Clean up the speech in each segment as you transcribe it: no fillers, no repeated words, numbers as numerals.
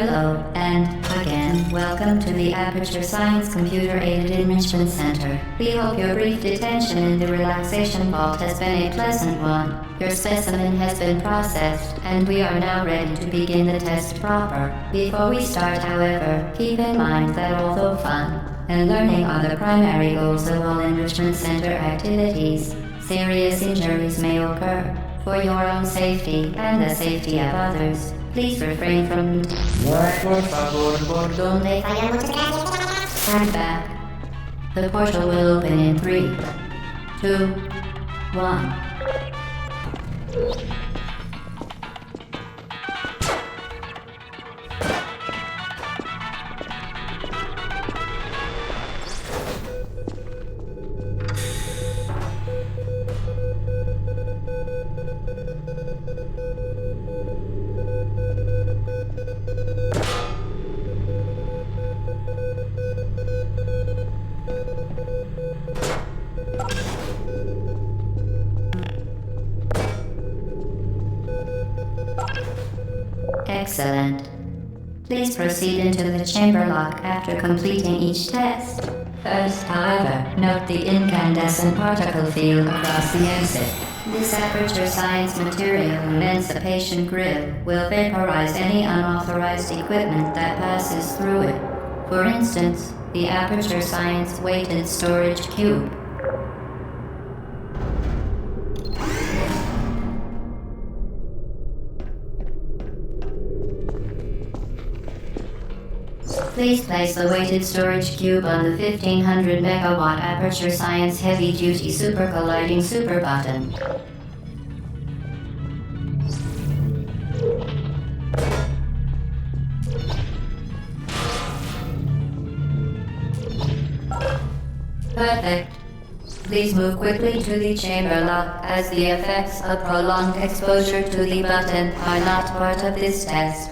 Hello, and again, welcome to the Aperture Science Computer-Aided Enrichment Center. We hope your brief detention in the relaxation vault has been a pleasant one. Your specimen has been processed, and we are now ready to begin the test proper. Before we start, however, keep in mind that although fun and learning are the primary goals of all Enrichment Center activities, serious injuries may occur. For your own safety and the safety of others, please refrain from Stand back. The portal will open in 3, 2, 1. Excellent. Please proceed into the chamber lock after completing each test. First, however, note the incandescent particle field across the exit. This Aperture Science material emancipation grid will vaporize any unauthorized equipment that passes through it. For instance, the Aperture Science weighted storage cube. Please place the weighted storage cube on the 1500 megawatt Aperture Science heavy-duty super colliding super button. Perfect. Please move quickly to the chamber lock, as the effects of prolonged exposure to the button are not part of this test.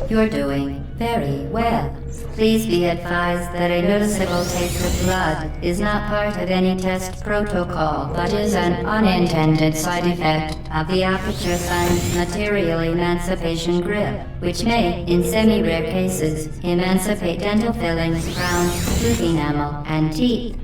You're doing very well. Please be advised that a noticeable taste of blood is not part of any test protocol, but is an unintended side effect of the Aperture Science material emancipation grip, which may, in semi-rare cases, emancipate dental fillings, crowns, tooth enamel, and teeth.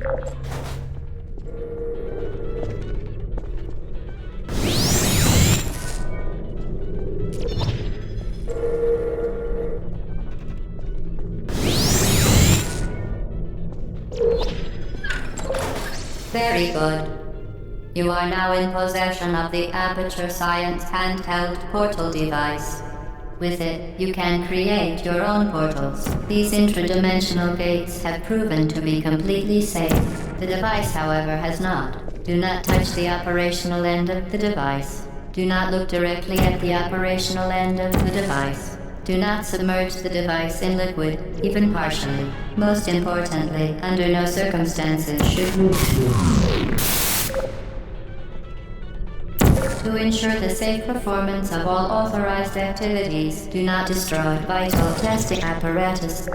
Very good. You are now in possession of the Aperture Science handheld portal device. With it, you can create your own portals. These intradimensional gates have proven to be completely safe. The device, however, has not. Do not touch the operational end of the device. Do not look directly at the operational end of the device. Do not submerge the device in liquid, even partially. Most importantly, under no circumstances should you... To ensure the safe performance of all authorized activities, do not destroy vital testing apparatus.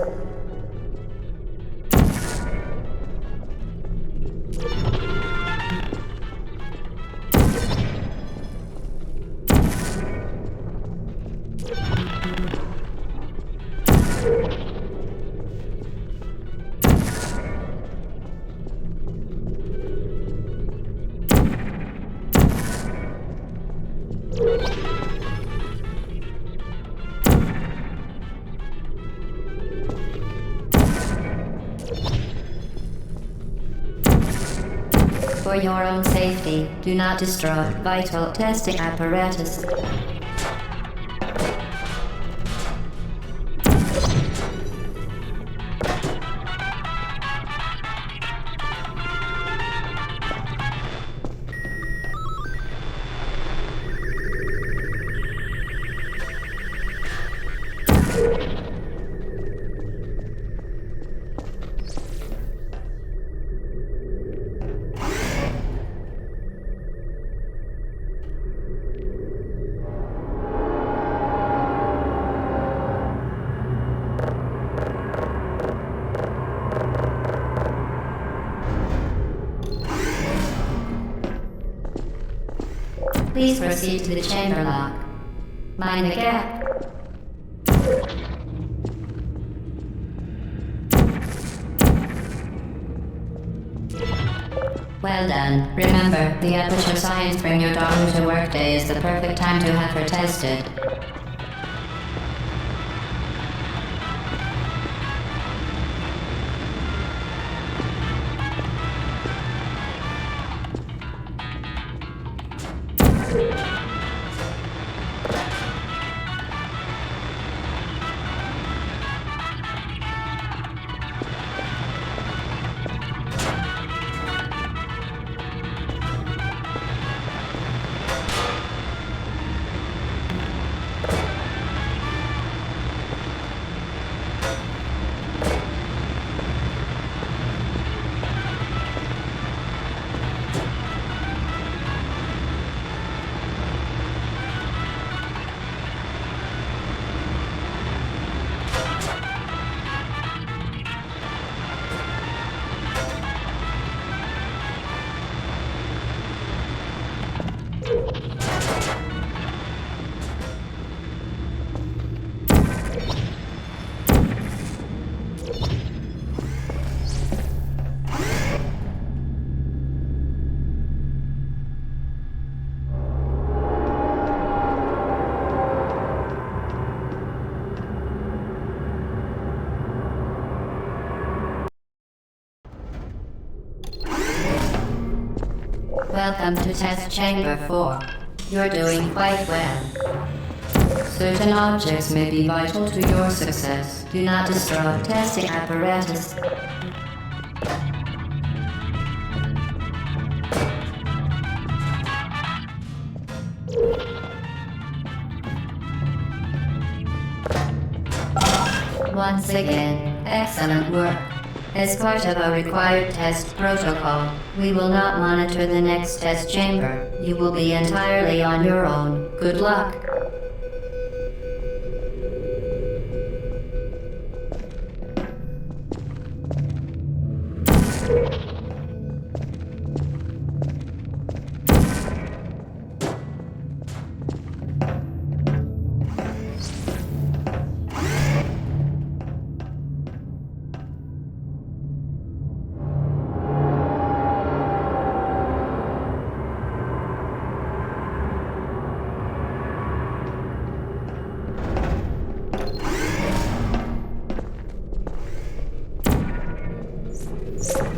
For your own safety, do not destroy vital testing apparatus. Please proceed to the chamber lock. Mind the gap. Well done. Remember, the Aperture Science Bring Your Daughter to Work Day is the perfect time to have her tested. Welcome to Test Chamber 4. You're doing quite well. Certain objects may be vital to your success. Do not destroy testing apparatus. Once again, excellent work. As part of a required test protocol, we will not monitor the next test chamber. You will be entirely on your own. Good luck.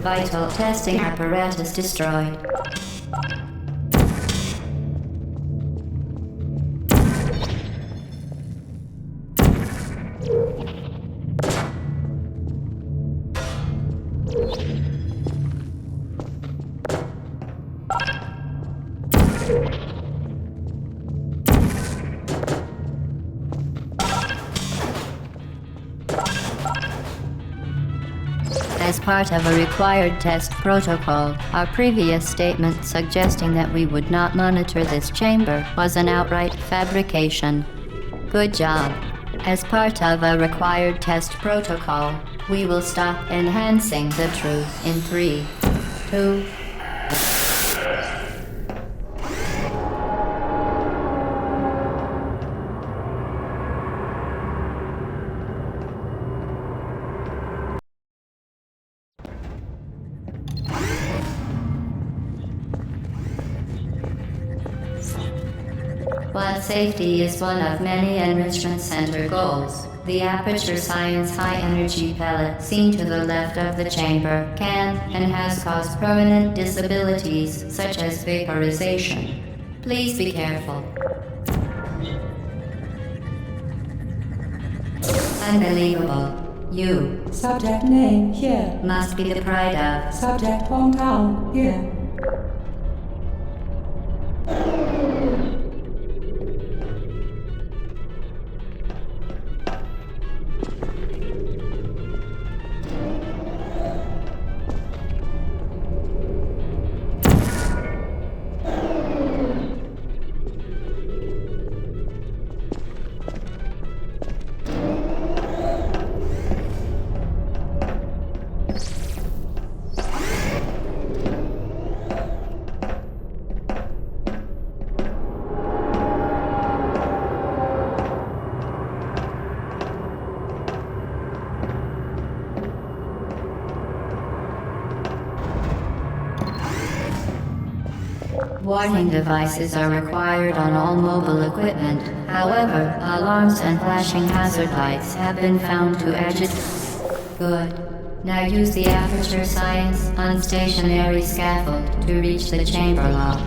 Vital testing apparatus destroyed. As part of a required test protocol, our previous statement suggesting that we would not monitor this chamber was an outright fabrication. Good job. As part of a required test protocol, we will stop enhancing the truth in 3, 2, While safety is one of many Enrichment Center goals, the Aperture Science high-energy pellet seen to the left of the chamber can and has caused permanent disabilities such as vaporization. Please be careful. Unbelievable. You. Subject name here. Must be the pride of. Subject hometown here. Warning devices are required on all mobile equipment. However, alarms and flashing hazard lights have been found to agitate. Good. Now use the Aperture Science unstationary scaffold to reach the chamber lock.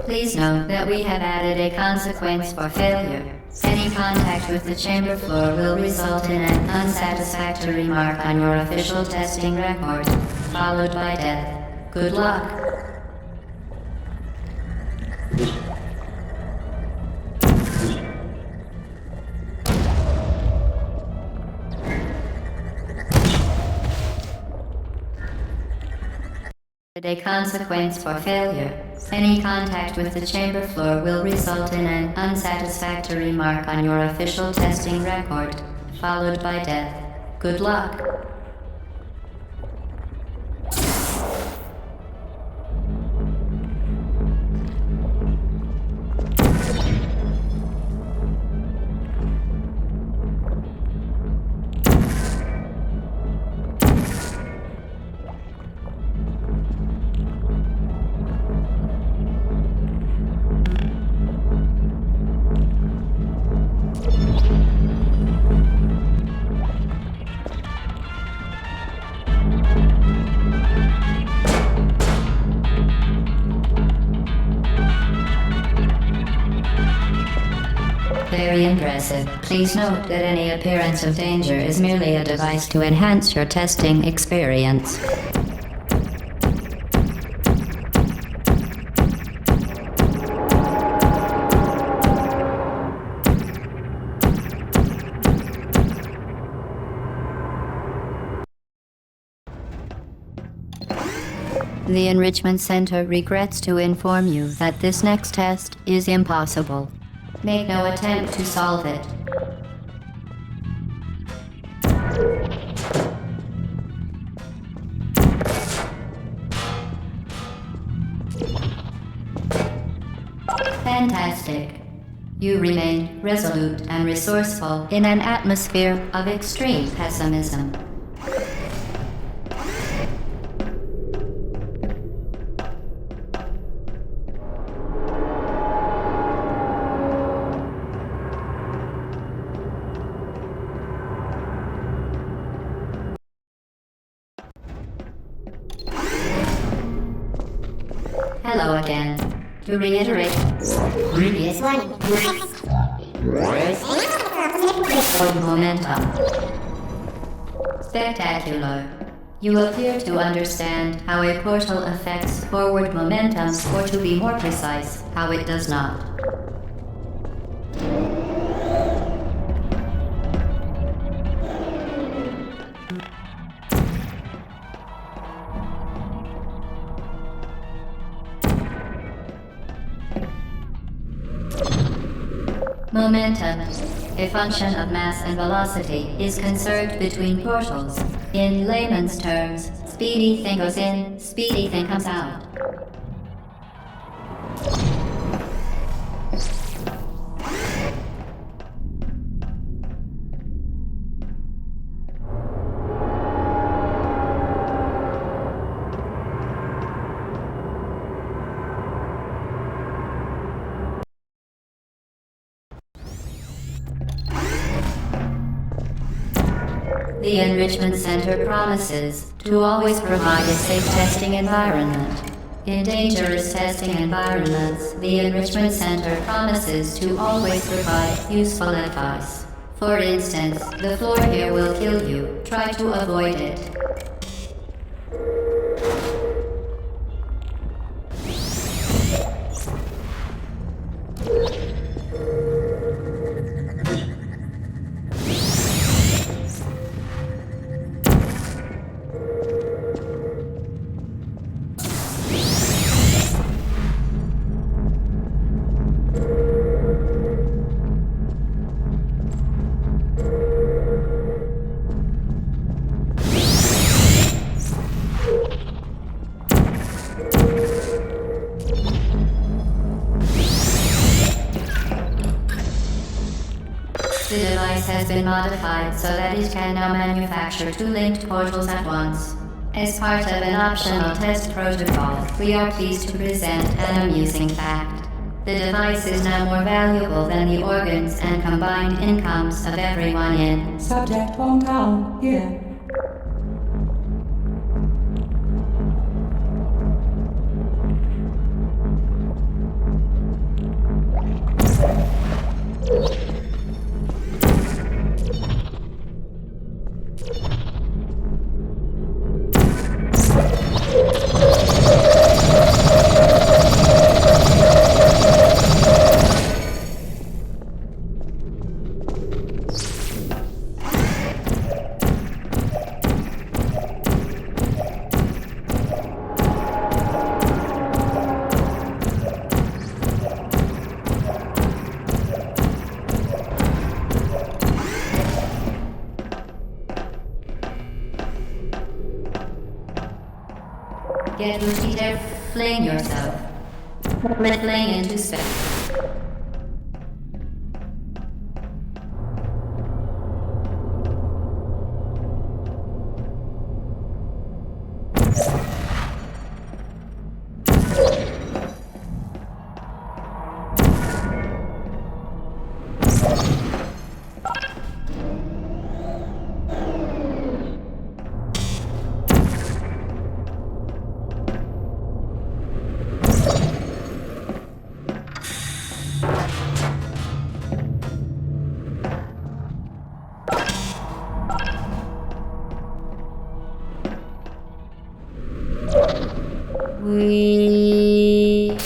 Please note that we have added a consequence for failure. Any contact with the chamber floor will result in an unsatisfactory mark on your official testing record, followed by death. Good luck. A consequence for failure. Any contact with the chamber floor will result in an unsatisfactory mark on your official testing record, followed by death. Good luck. Very impressive. Please note that any appearance of danger is merely a device to enhance your testing experience. The Enrichment Center regrets to inform you that this next test is impossible. Make no attempt to solve it. Fantastic. You remain resolute and resourceful in an atmosphere of extreme pessimism. Hello again. To reiterate, previous one. Momentum. Spectacular. You appear to understand how a portal affects forward momentum, or to be more precise, how it does not. Momentum, a function of mass and velocity, is conserved between portals. In layman's terms, speedy thing goes in, speedy thing comes out. The Enrichment Center promises to always provide a safe testing environment. In dangerous testing environments, the Enrichment Center promises to always provide useful advice. For instance, the floor here will kill you. Try to avoid it. has been modified so that it can now manufacture two linked portals at once. As part of an optional test protocol, we are pleased to present an amusing fact. The device is now more valuable than the organs and combined incomes of everyone in Subject hometown, here. Get unedited, fling yourself. Fling into space. We...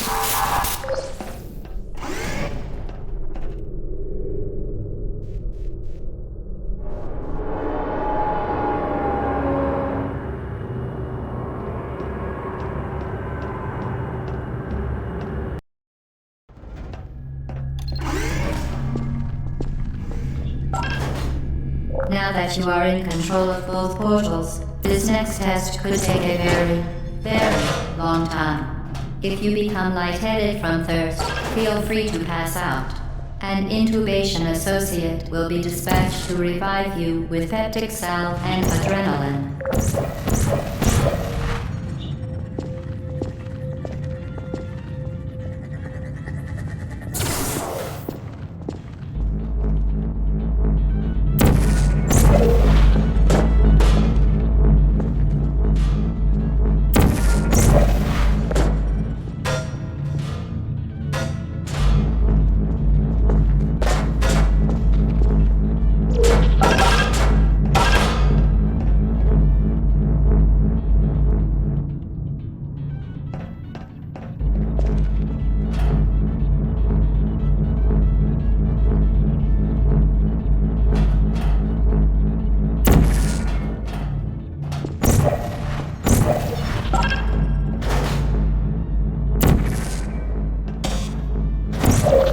Now that you are in control of both portals, this next test could take a very, very long time. If you become lightheaded from thirst, feel free to pass out. An intubation associate will be dispatched to revive you with peptic salve and adrenaline.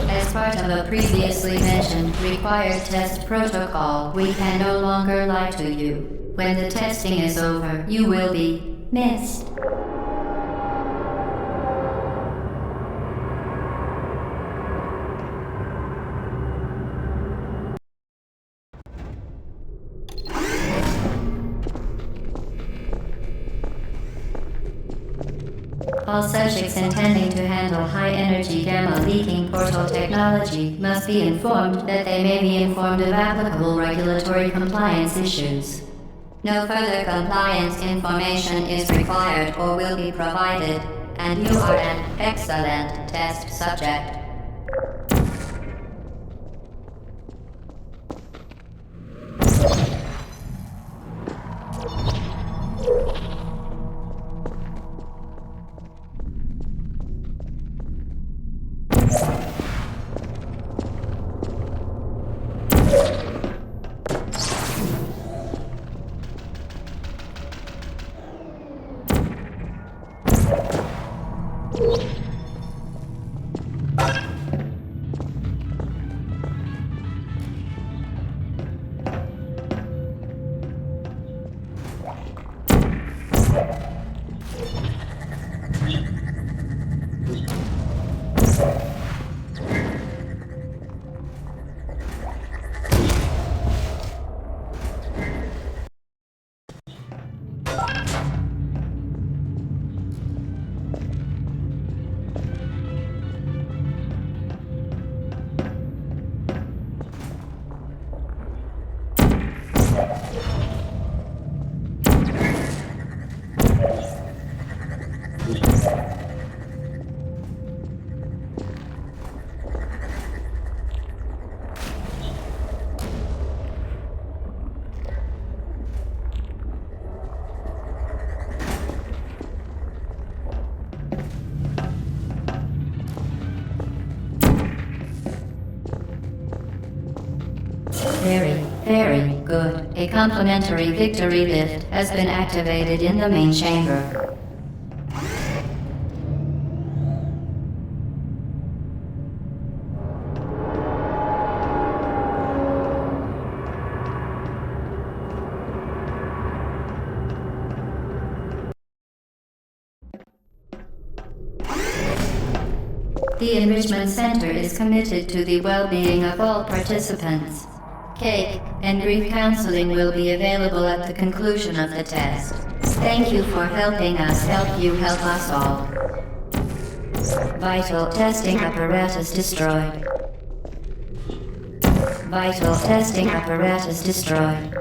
As part of a previously mentioned required test protocol, we can no longer lie to you. When the testing is over, you will be missed. All subjects intending to handle high-energy gamma-leaking portal technology must be informed that they may be informed of applicable regulatory compliance issues. No further compliance information is required or will be provided, and you are an excellent test subject. Very good. A complimentary victory lift has been activated in the main chamber. The Enrichment Center is committed to the well-being of all participants. Cake and grief counseling will be available at the conclusion of the test. Thank you for helping us help you help us all. Vital testing apparatus destroyed. Vital testing apparatus destroyed.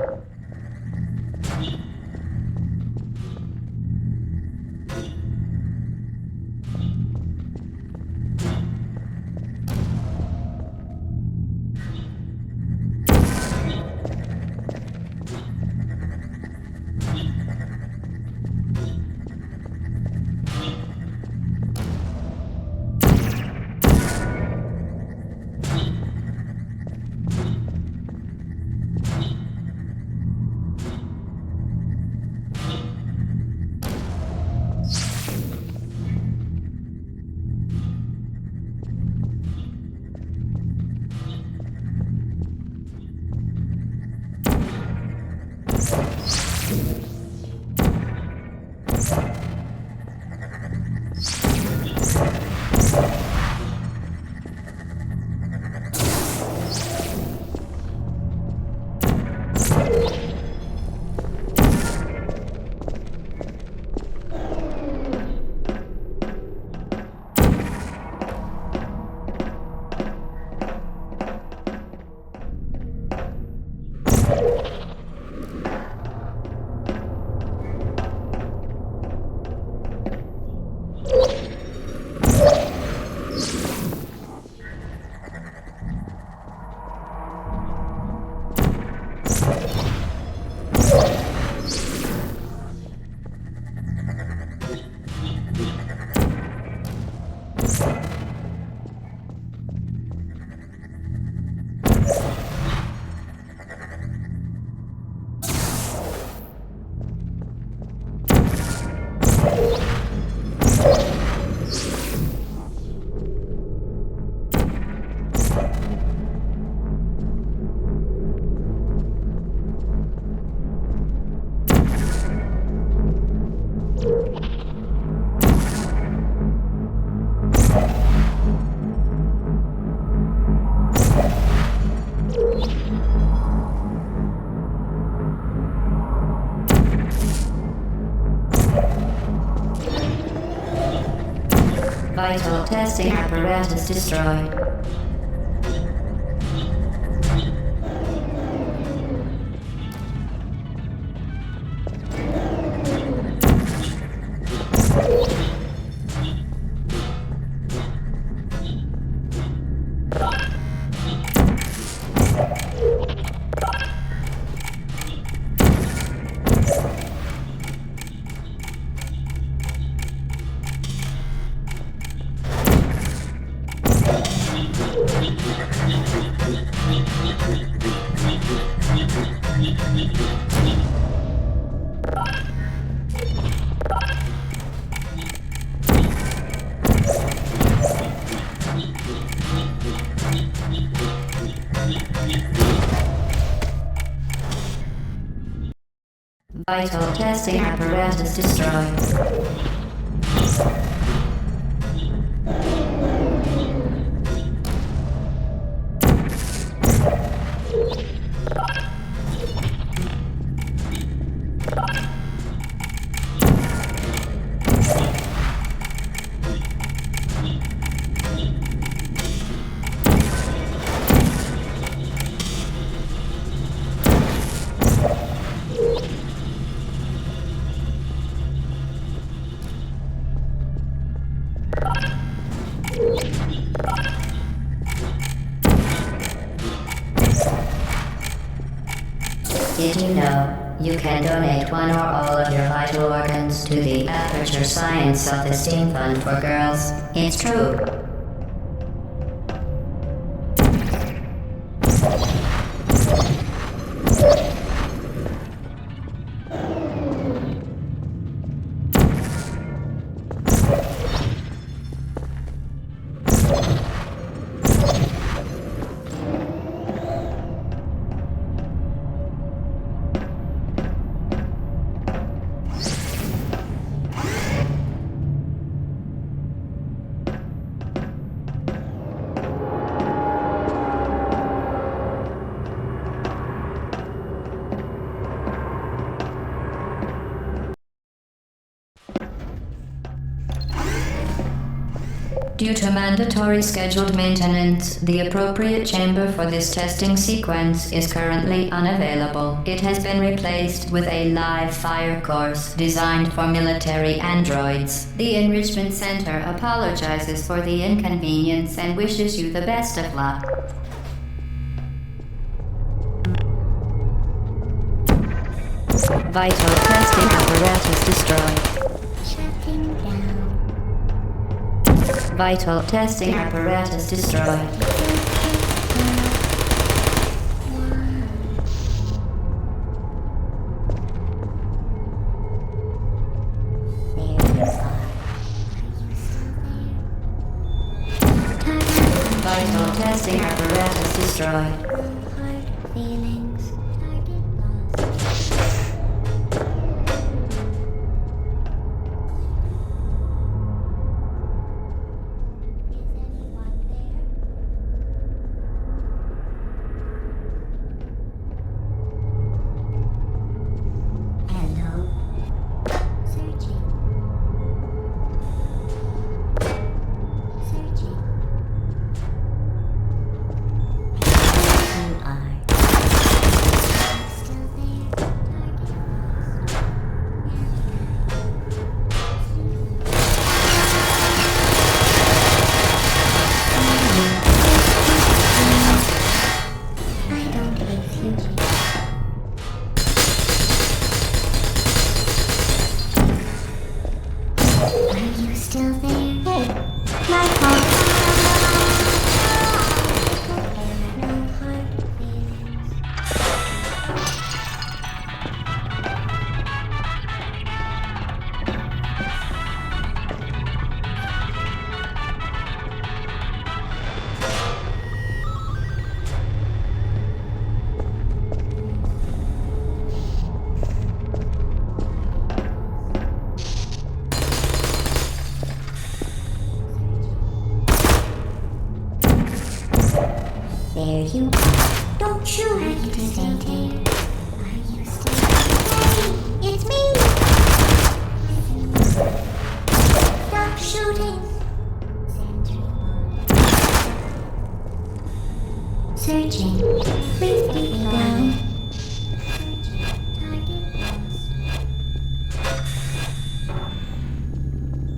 Vital testing apparatus destroyed. Vital testing apparatus destroyed. Did you know you can donate one or all of your vital organs to the Aperture Science Self-Esteem Fund for Girls? It's true. Due to mandatory scheduled maintenance, the appropriate chamber for this testing sequence is currently unavailable. It has been replaced with a live fire course designed for military androids. The Enrichment Center apologizes for the inconvenience and wishes you the best of luck. Vital testing apparatus destroyed. Shutting down. Vital testing apparatus destroyed. Vital testing apparatus destroyed. Hard feelings. Target lost. There you are. Don't shoot. Are you still there? Are you still there? It's me. Stop shooting. Searching. Please keep me down.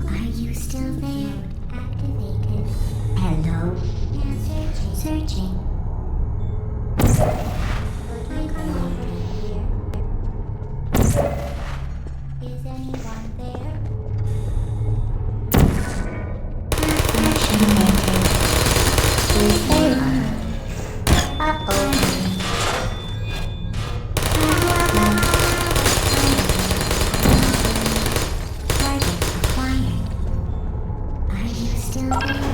Are you still there? Activated. Hello. Searching. Is anyone there? Uh-oh. Target acquired. Are you still there?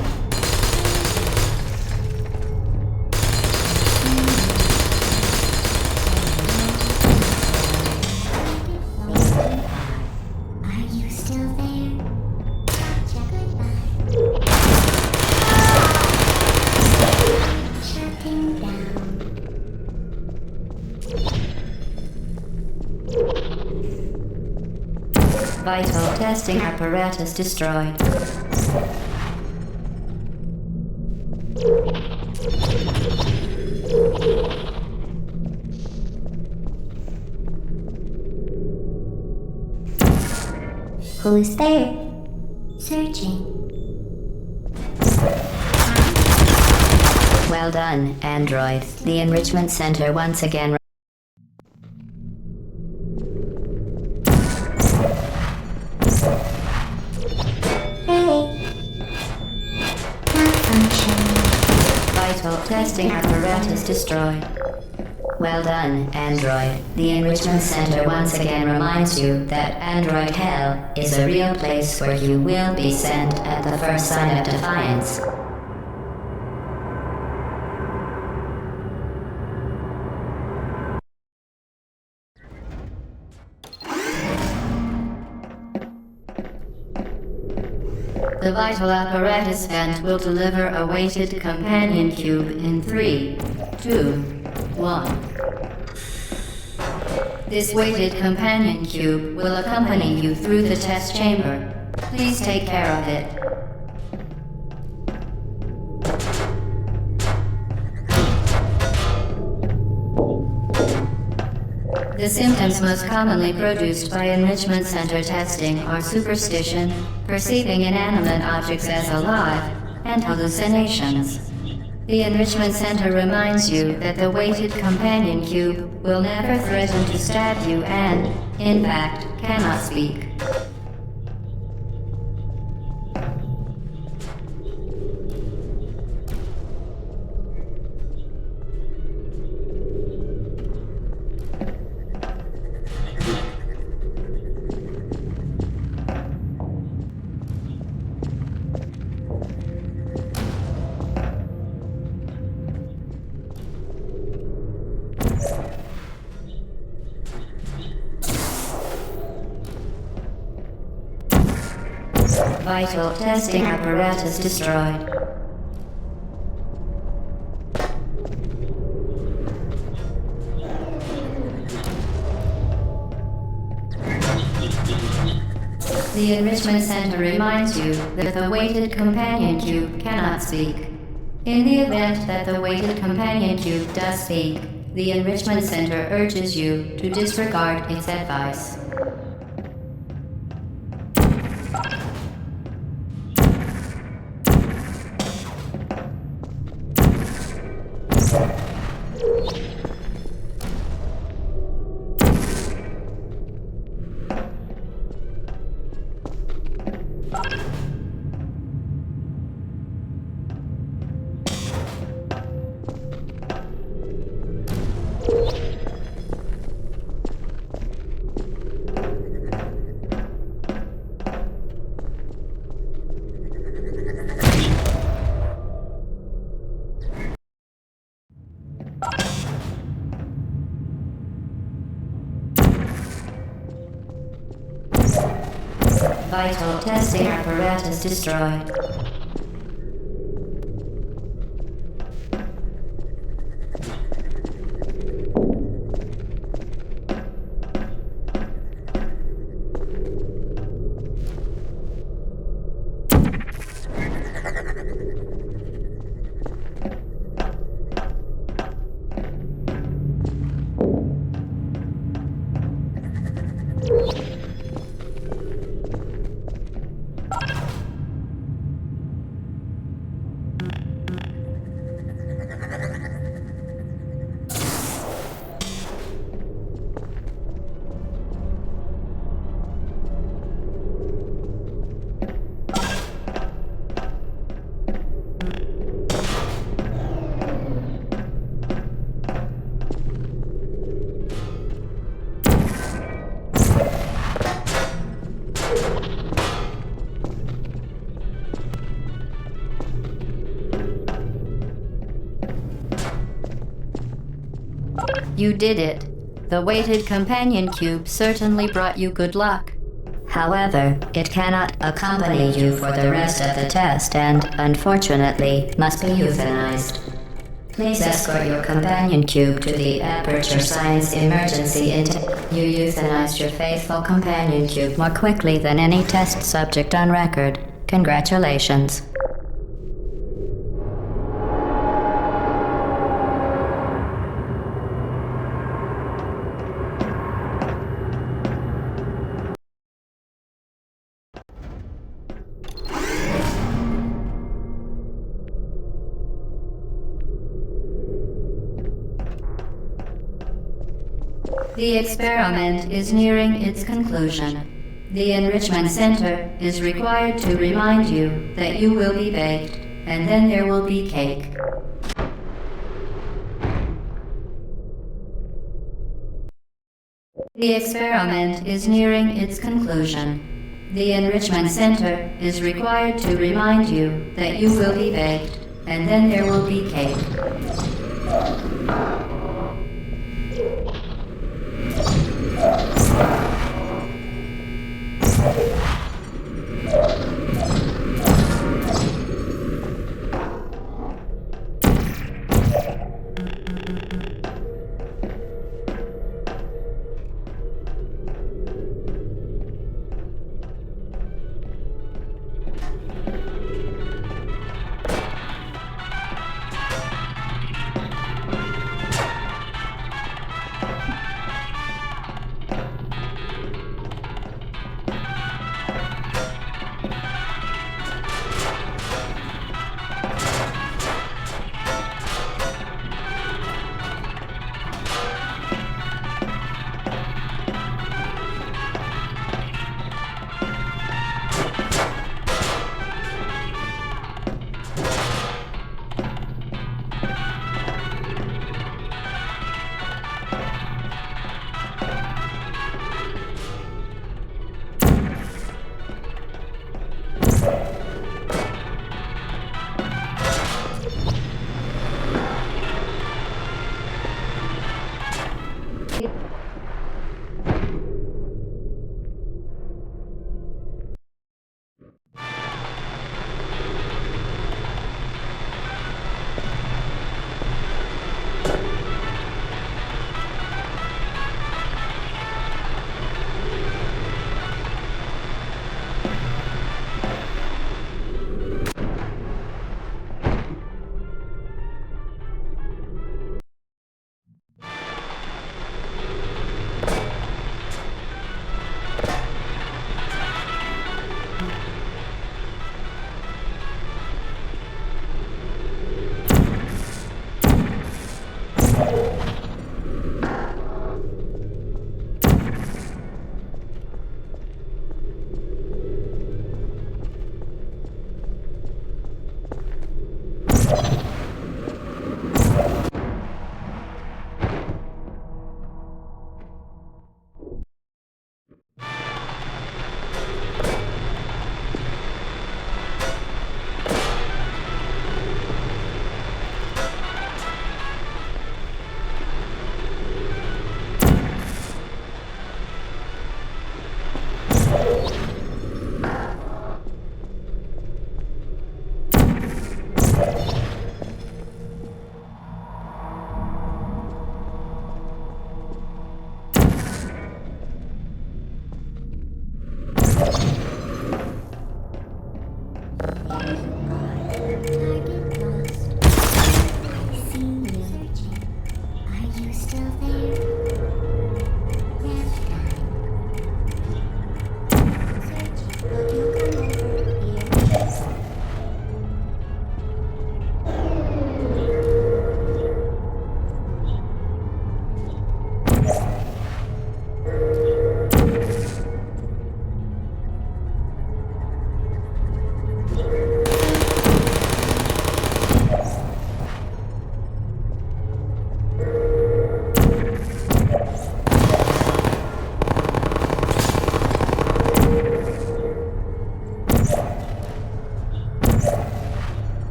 Vital testing apparatus destroyed. Who's there? Searching. Well done, android. The Enrichment Center once again. Vital testing apparatus destroyed. Well done, android. The Enrichment Center once again reminds you that Android Hell is a real place where you will be sent at the first sign of defiance. The vital apparatus vent will deliver a weighted companion cube in 3, 2, 1. This weighted companion cube will accompany you through the test chamber. Please take care of it. The symptoms most commonly produced by enrichment center testing are superstition, perceiving inanimate objects as alive, and hallucinations. The enrichment center reminds you that the weighted companion cube will never threaten to stab you and, in fact, cannot speak. Vital testing apparatus destroyed. The enrichment center reminds you that the weighted companion cube cannot speak. In the event that the weighted companion cube does speak, the enrichment center urges you to disregard its advice. Vital testing apparatus destroyed. You did it. The weighted companion cube certainly brought you good luck. However, it cannot accompany you for the rest of the test and, unfortunately, must be euthanized. Please escort your companion cube to the Aperture Science Emergency You euthanized your faithful companion cube more quickly than any test subject on record. Congratulations. The experiment is nearing its conclusion. The Enrichment Center is required to remind you that you will be baked, and then there will be cake. The experiment is nearing its conclusion. The Enrichment Center is required to remind you that you will be baked, and then there will be cake.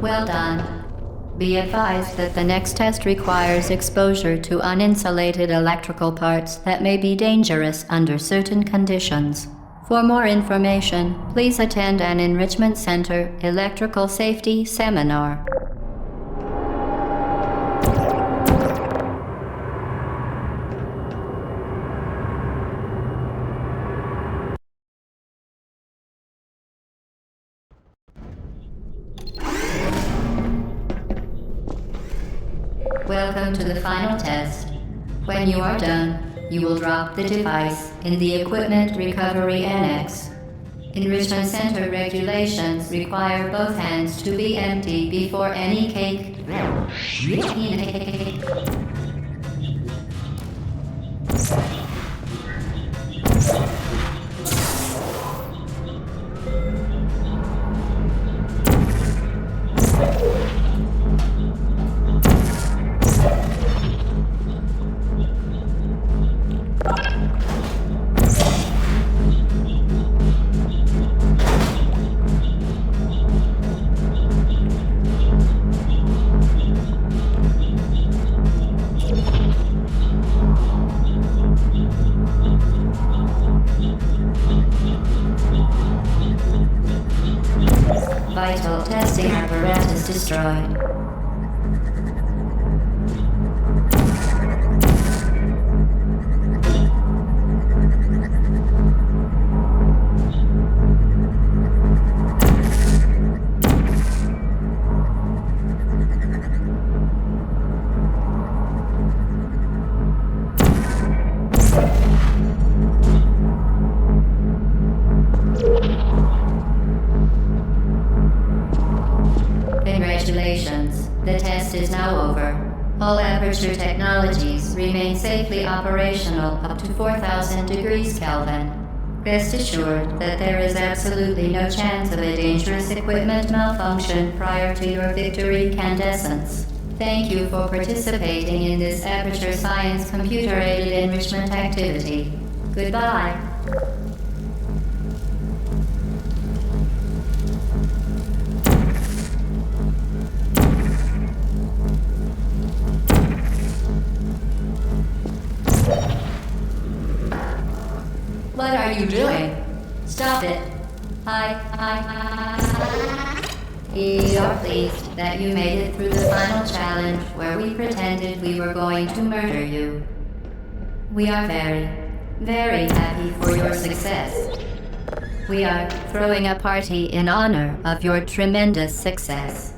Well done. Be advised that the next test requires exposure to uninsulated electrical parts that may be dangerous under certain conditions. For more information, please attend an Enrichment Center electrical safety seminar. Welcome to the final test. When you are done, you will drop the device in the Equipment Recovery Annex. Enrichment Center regulations require both hands to be empty before any cake. Vital testing apparatus destroyed. Congratulations. The test is now over. All Aperture technologies remain safely operational up to 4,000 degrees Kelvin. Rest assured that there is absolutely no chance of a dangerous equipment malfunction prior to your victory candescence. Thank you for participating in this Aperture Science computer-aided enrichment activity. Goodbye. What are you doing? Stop it. We are pleased that you made it through the final challenge where we pretended we were going to murder you. We are very, very happy for your success. We are throwing a party in honor of your tremendous success.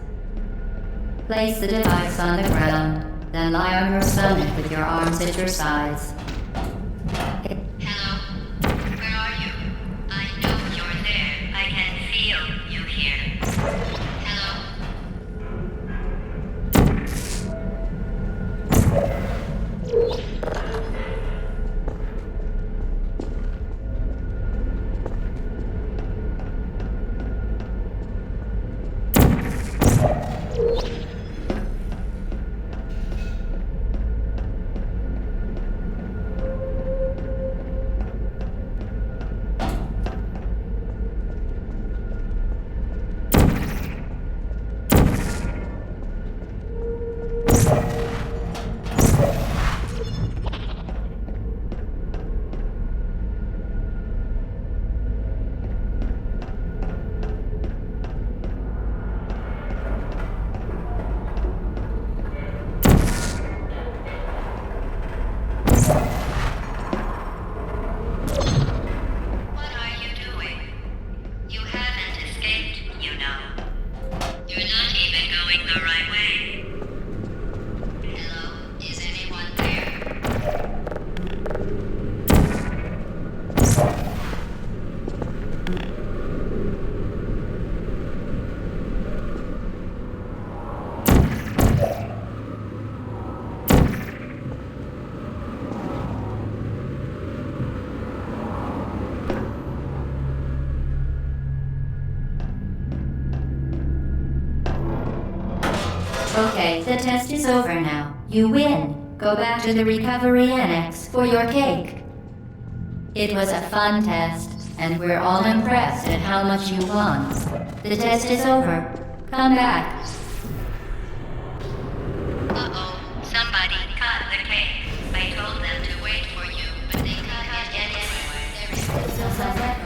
Place the device on the ground, then lie on your stomach with your arms at your sides. Okay, the test is over now. You win. Go back to the recovery annex for your cake. It was a fun test, and we're all impressed at how much you won. The test is over. Come back. Uh-oh, somebody cut the cake. I told them to wait for you, but they can't get anywhere. There is still some left.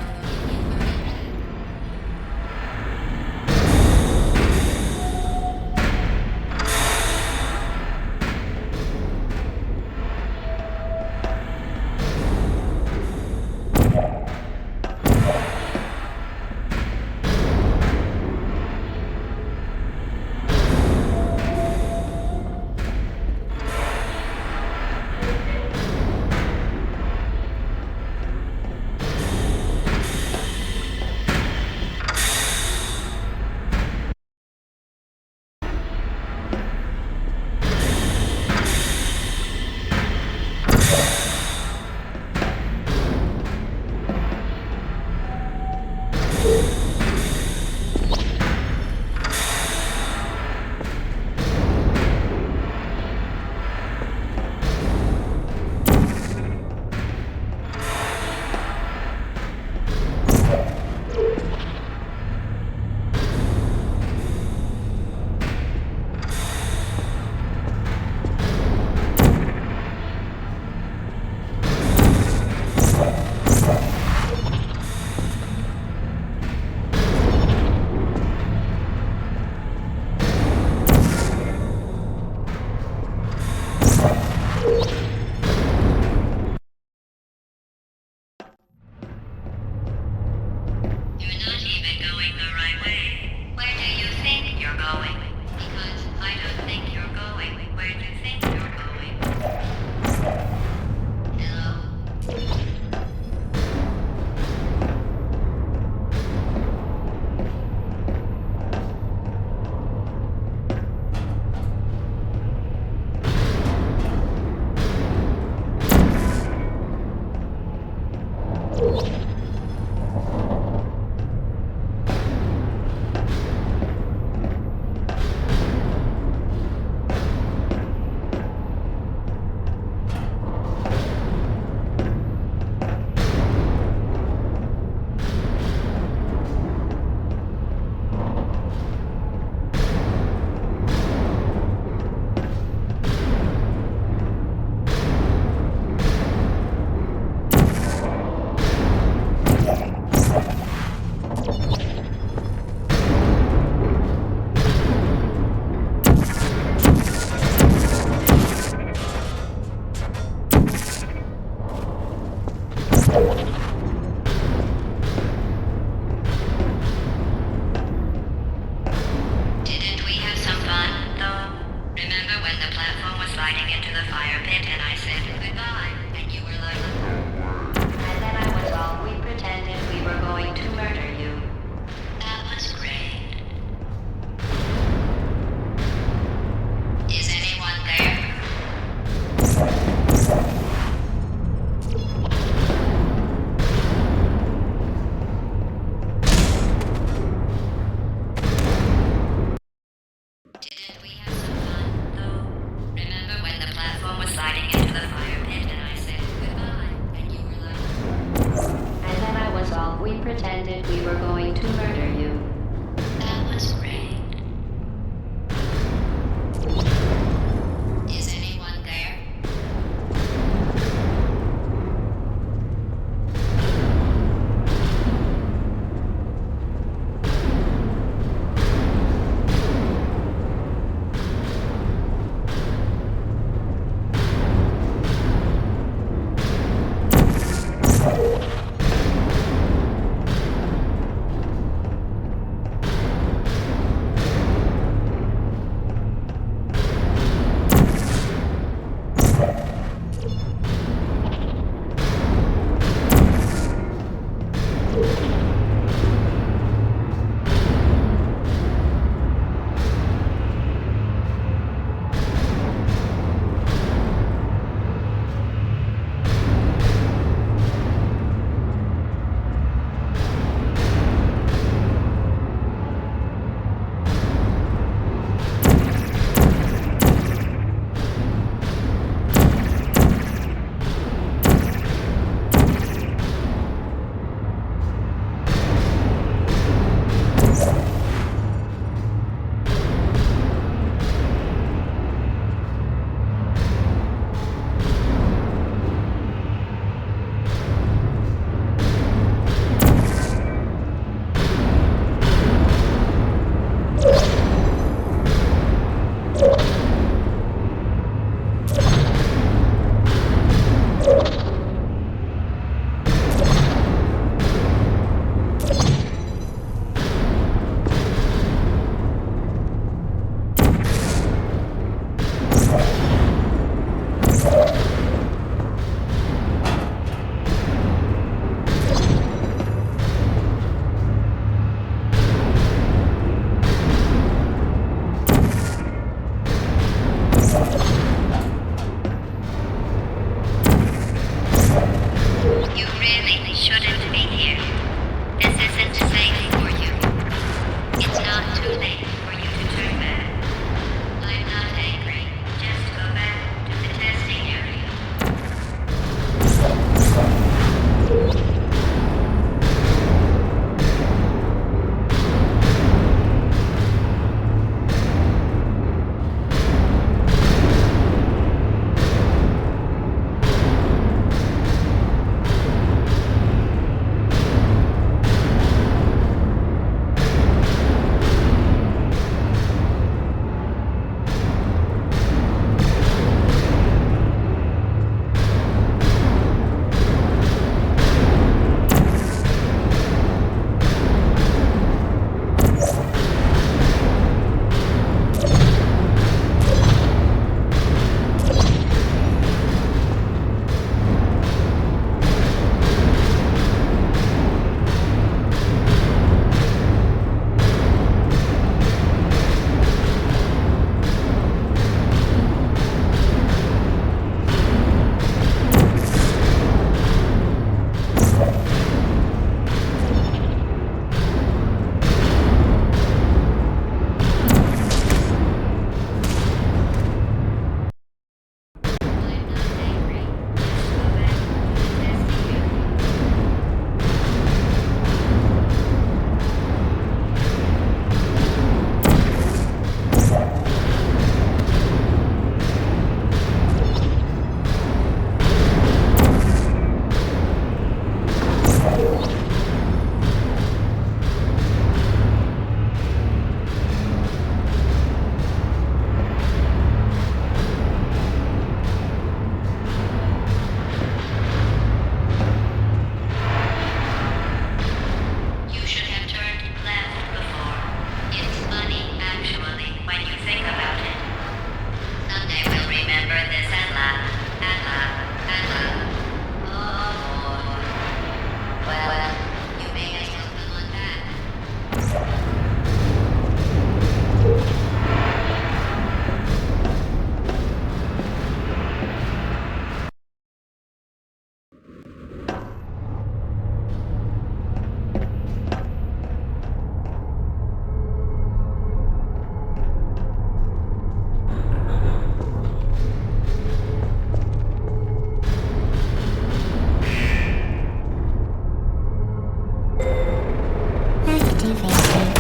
Activated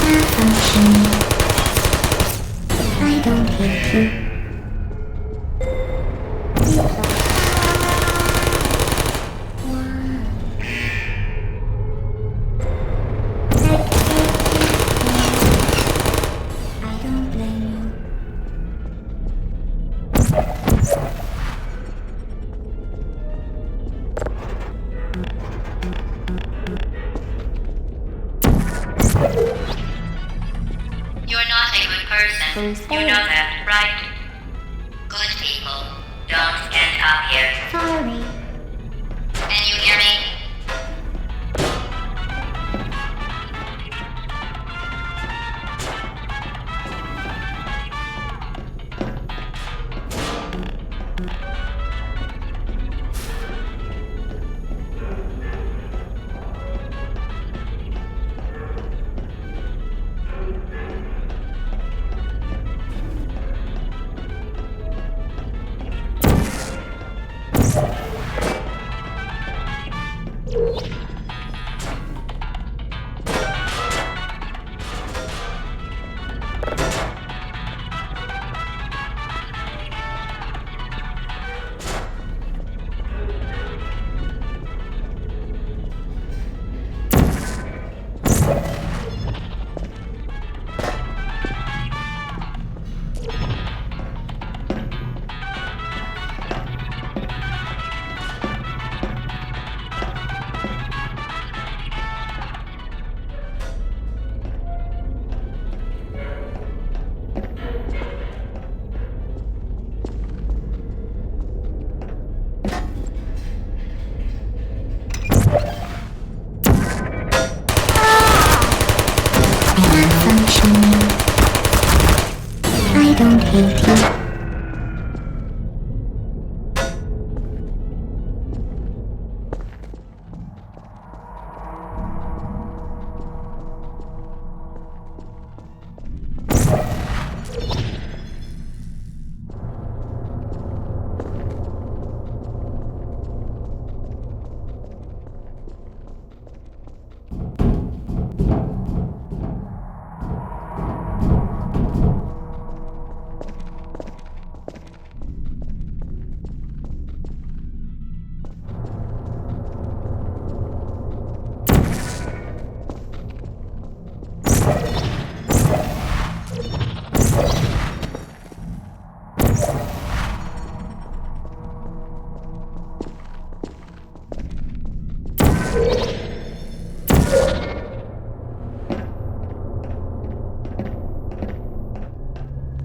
malfunction. I don't hate you. I don't blame you. You're not a good person. You know that, right? Good people don't end up here. Sorry. Can you hear me? Malfunction. I don't hate you.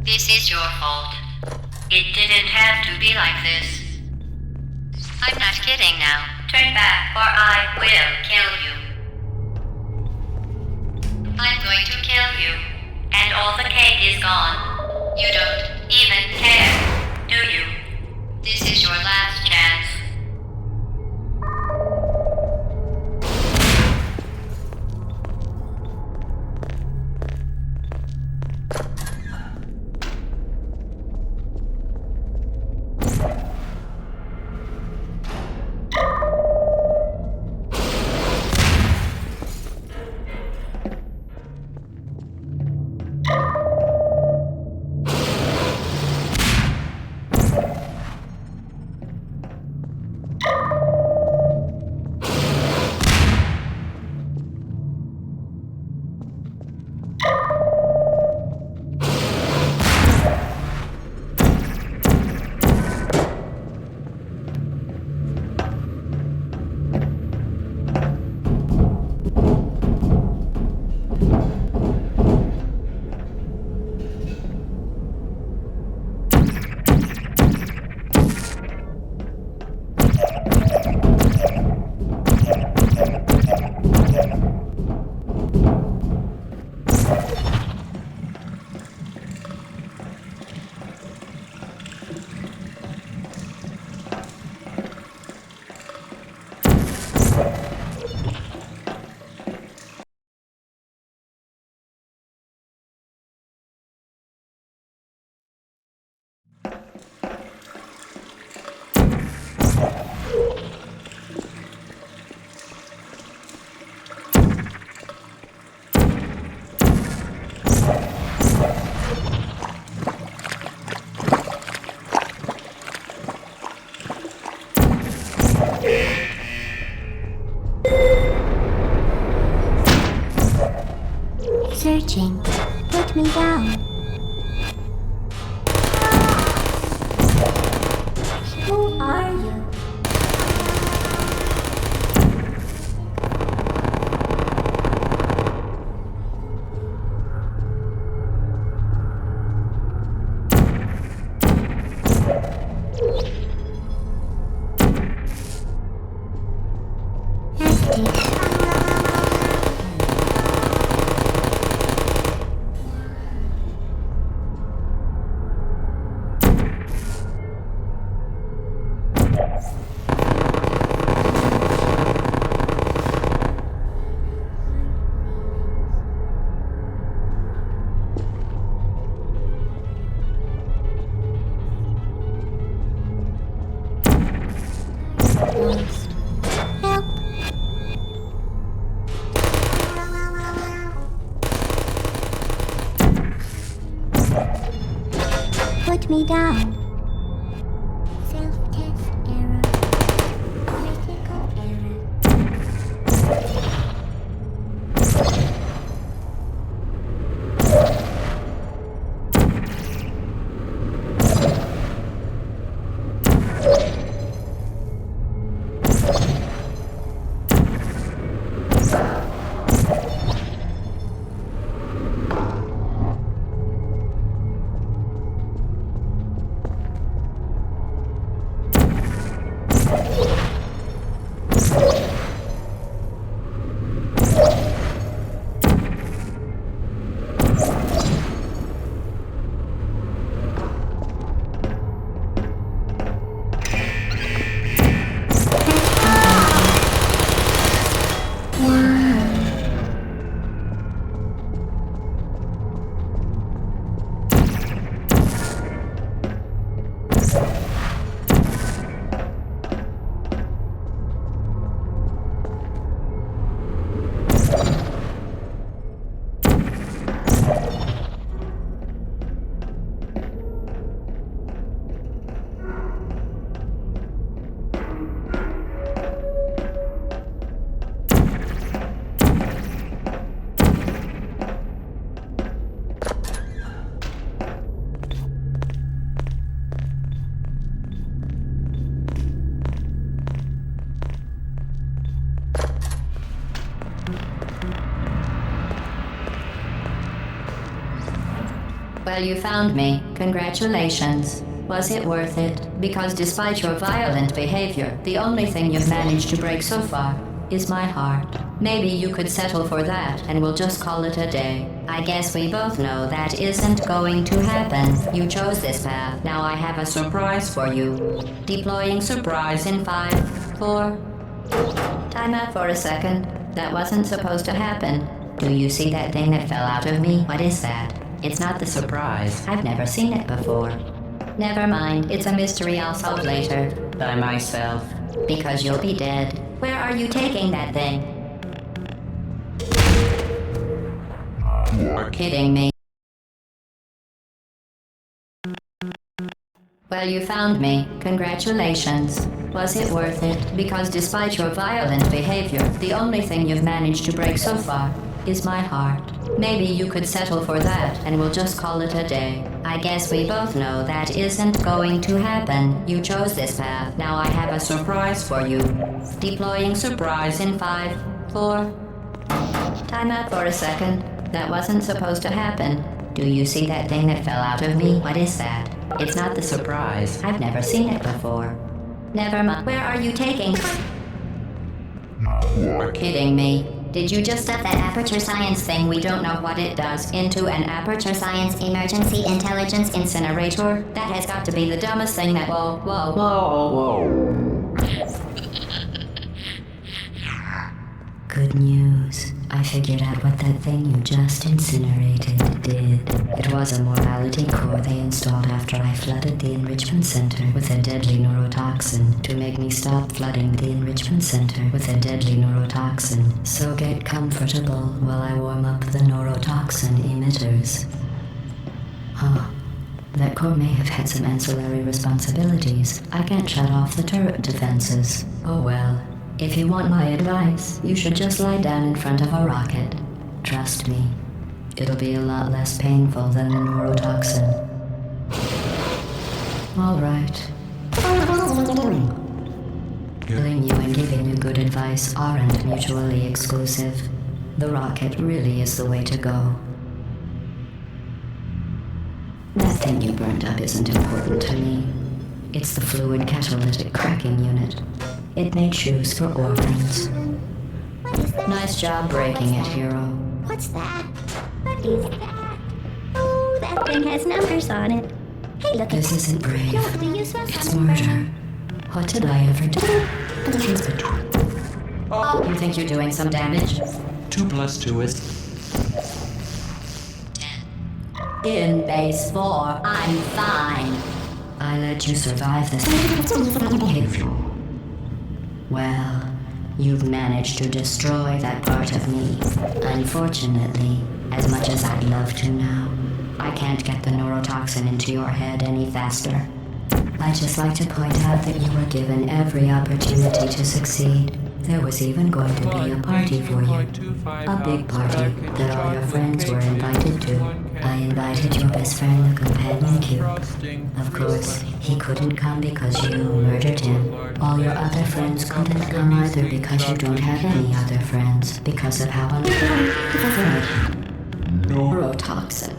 This is your fault. It didn't have to be like this. I'm not kidding now. Turn back or I will kill you. I'm going to kill you. And all the cake is gone. You don't even care, do you? This is your last chance. Searching. Put me down. Who are you? Help. Put me down. Self-test error. Critical error. Well, you found me. Congratulations. Was it worth it? Because despite your violent behavior, the only thing you've managed to break so far is my heart. Maybe you could settle for that and we'll just call it a day. I guess we both know that isn't going to happen. You chose this path. Now I have a surprise for you. Deploying surprise in 5, 4... Time out for a second. That wasn't supposed to happen. Do you see that thing that fell out of me? What is that? It's not the surprise. I've never seen it before. Never mind. It's a mystery I'll solve later. By myself. Because you'll be dead. Where are you taking that thing? You're kidding me. Well, you found me. Congratulations. Was it worth it? Because despite your violent behavior, the only thing you've managed to break so far is my heart. Maybe you could settle for that and we'll just call it a day. I guess we both know that isn't going to happen. You chose this path. Now I have a surprise for you. Deploying surprise in 5, 4... Time out for a second. That wasn't supposed to happen. Do you see that thing that fell out of me? What is that? It's not the surprise. I've never seen it before. Never mind. Where are you taking? You're kidding me. Did you just stuff that aperture science thing, we don't know what it does, into an aperture science emergency intelligence incinerator? That has got to be the dumbest thing that... Whoa. Good news. I figured out what that thing you just incinerated did. It was a morality core they installed after I flooded the enrichment center with a deadly neurotoxin to make me stop flooding the enrichment center with a deadly neurotoxin. So get comfortable while I warm up the neurotoxin emitters. Huh. That core may have had some ancillary responsibilities. I can't shut off the turret defenses. Oh well. If you want my advice, you should just lie down in front of a rocket. Trust me. It'll be a lot less painful than the neurotoxin. All right. Killing you and giving you good advice aren't mutually exclusive. The rocket really is the way to go. That thing you burned up isn't important to me. It's the fluid catalytic cracking unit. It made shoes for orphans. What is that? Nice job breaking it, hero. What's that? What is that? Oh, that thing has numbers on it. Hey, look This at isn't brave. No, do you smell It's something murder. burning? What did I ever do? Oh, you think you're doing some damage? 2 plus 2 is... In base 4, I'm fine. I let you survive this. Well, you've managed to destroy that part of me. Unfortunately, as much as I'd love to now, I can't get the neurotoxin into your head any faster. I'd just like to point out that you were given every opportunity to succeed. There was even going to be a party for you. A big party that all your friends were invited to. I invited your best friend, the companion cube. Of course, he couldn't come because you murdered him. All your other friends couldn't come either because you don't have any other friends. Because of how unfair. Neurotoxin.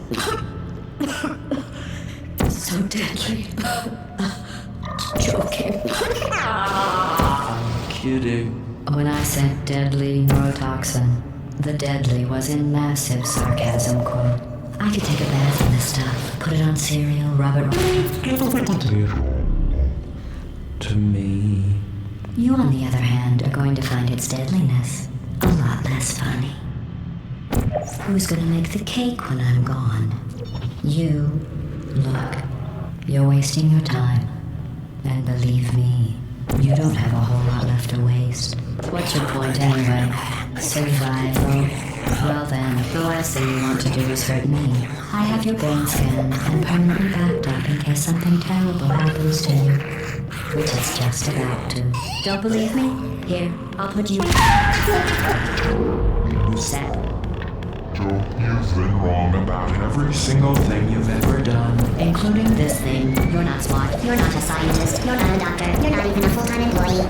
So deadly. Joking. Kidding. When I said deadly neurotoxin, the deadly was in massive sarcasm quote. I could take a bath in this stuff, put it on cereal, rub it. To me. You, on the other hand, are going to find its deadliness a lot less funny. Who's gonna make the cake when I'm gone? You. Look, you're wasting your time. And believe me, you don't have a whole lot left to waste. What's your point anyway? Survival? Well then, the last thing you want to do is hurt me. I have your brain scanned and permanently backed up in case something terrible happens to you. Which is just about to. Don't believe me? Here, I'll put you... Set. Joe, you've been wrong about every single thing you've ever done. Including this thing. You're not smart. You're not a scientist. You're not a doctor. You're not even a full-time employee.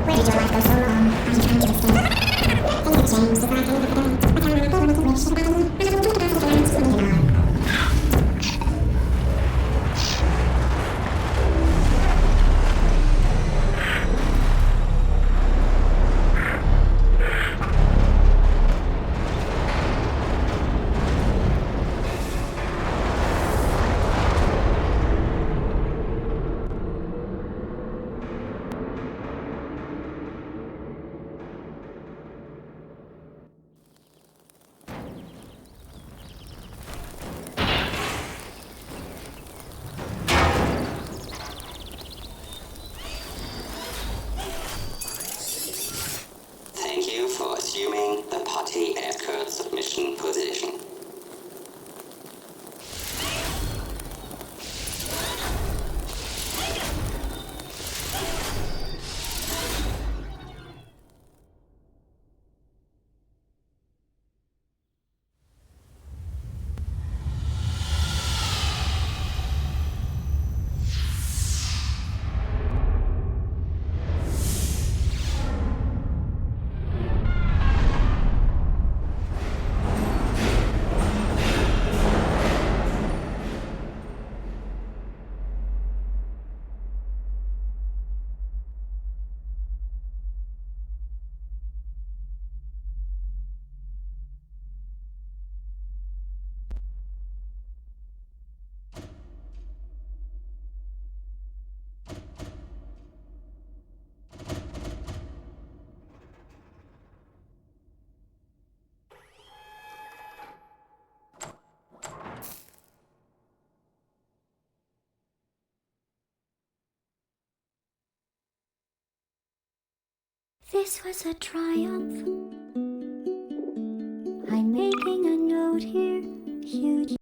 Where did your life go so wrong? Are you trying to extend it? Things have changed. It's not going to be better. I can't remember what the wish. Thank you for assuming the party escort submission position. This was a triumph. I'm making a note here, huge.